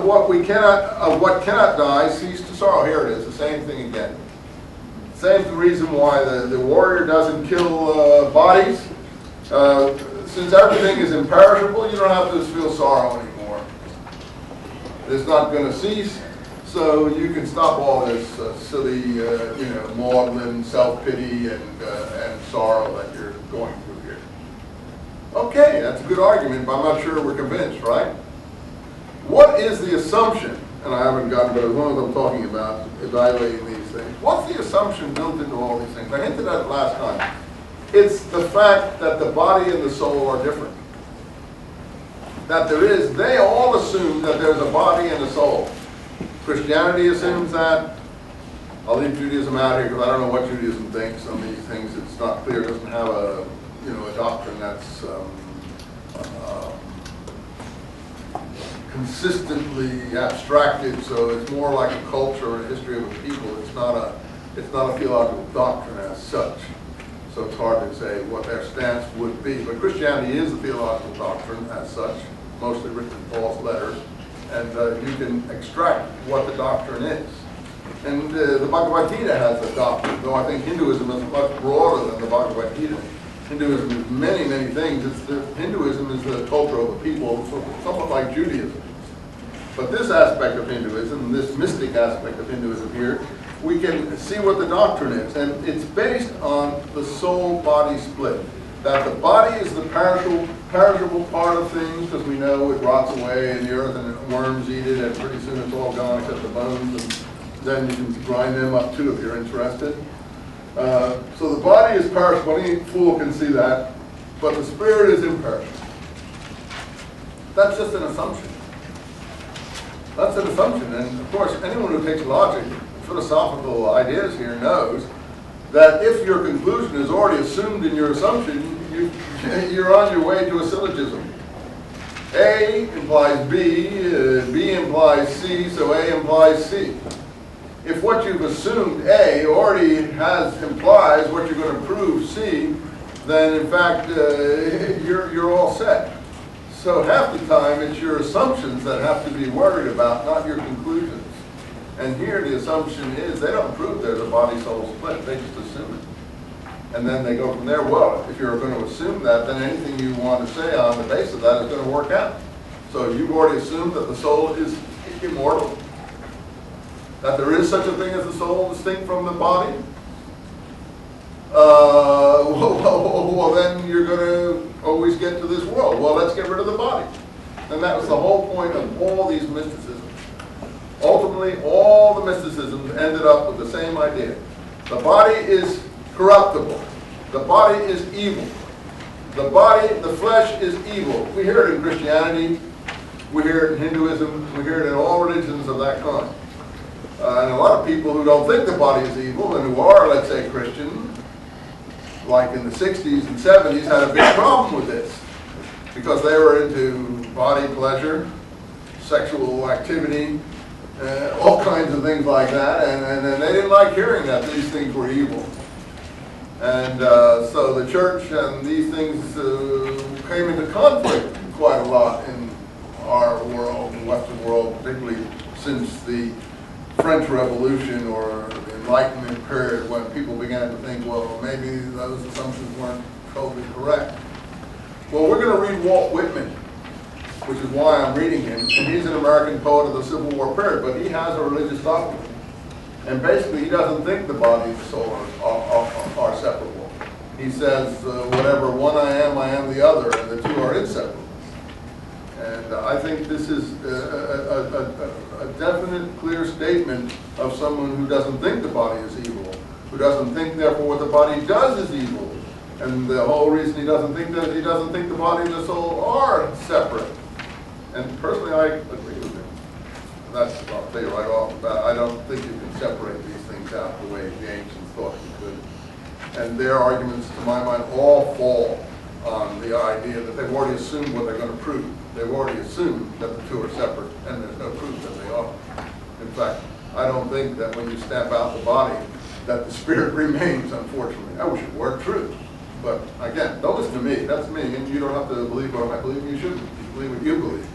what cannot die, cease to sorrow. Here it is, the same thing again. Same reason why the warrior doesn't kill bodies. Since everything is imperishable, you don't have to feel sorrow anymore. It's not going to cease, so you can stop all this silly, maudlin self-pity and sorrow that you're going through here. Okay, that's a good argument, but I'm not sure we're convinced, right? What is the assumption? And I haven't gotten, but as long as I'm talking about evaluating these things, what's the assumption built into all these things? I hinted at it last time. It's the fact that the body and the soul are different. That they all assume that there's a body and a soul. Christianity assumes that. I'll leave Judaism out here because I don't know what Judaism thinks on these things. It's not clear. It doesn't have a doctrine that's consistently abstracted, so it's more like a culture or a history of a people. It's not a theological doctrine as such. So it's hard to say what their stance would be. But Christianity is a theological doctrine as such, mostly written in Paul's letters, and you can extract what the doctrine is. And the Bhagavad Gita has a doctrine, though I think Hinduism is much broader than the Bhagavad Gita. Hinduism is many, many things. Hinduism is the culture of the people, somewhat like Judaism. But this aspect of Hinduism, this mystic aspect of Hinduism here, we can see what the doctrine is. And it's based on the soul-body split. That the body is the perishable part of things, because we know it rots away in the earth and worms eat it, and pretty soon it's all gone except the bones. And then you can grind them up too if you're interested. So the body is perishable. Any fool can see that. But the spirit is imperishable. That's just an assumption. That's an assumption. And of course, anyone who takes logic, philosophical ideas here knows that if your conclusion is already assumed in your assumption, you're on your way to a syllogism. A implies B, B implies C, so A implies C. If what you've assumed A already implies what you're going to prove C, then in fact you're all set. So half the time it's your assumptions that have to be worried about, not your conclusions. And here the assumption is they don't prove there's a body-soul split, they just assume it. And then they go from there. Well, if you're going to assume that, then anything you want to say on the basis of that is going to work out. So you've already assumed that the soul is immortal, that there is such a thing as the soul distinct from the body. Well, then you're going to always get to this world. Well, let's get rid of the body. And that was the whole point of all these mysticisms. Ultimately, all the mysticisms ended up with the same idea. The body is corruptible. The body is evil. The flesh is evil. We hear it in Christianity. We hear it in Hinduism. We hear it in all religions of that kind. And a lot of people who don't think the body is evil and who are, let's say, Christian, like in the 60s and 70s, had a big problem with this because they were into body pleasure, sexual activity, all kinds of things like that, and they didn't like hearing that these things were evil. And so the church and these things came into conflict quite a lot in our world, the Western world, particularly since the French Revolution or the Enlightenment period, when people began to think, well, maybe those assumptions weren't totally correct. Well, we're going to read Walt Whitman, which is why I'm reading him. And he's an American poet of the Civil War period, but he has a religious doctrine. And basically, he doesn't think the body and the soul are separable. He says, whatever one I am the other, and the two are inseparable. And I think this is a definite, clear statement of someone who doesn't think the body is evil, who doesn't think, therefore, what the body does is evil. And the whole reason he doesn't think that, he doesn't think the body and the soul are separate. And personally, I agree with him. That's, I'll tell you right off the bat, I don't think you can separate these things out the way the ancients thought you could. And their arguments, to my mind, all fall on the idea that they've already assumed what they're going to prove. They've already assumed that the two are separate, and there's no proof that they are. In fact, I don't think that when you stamp out the body, that the spirit remains, unfortunately. I wish it were true. But again, don't listen to me. That's me, and you don't have to believe what I believe. You shouldn't. You believe what you believe.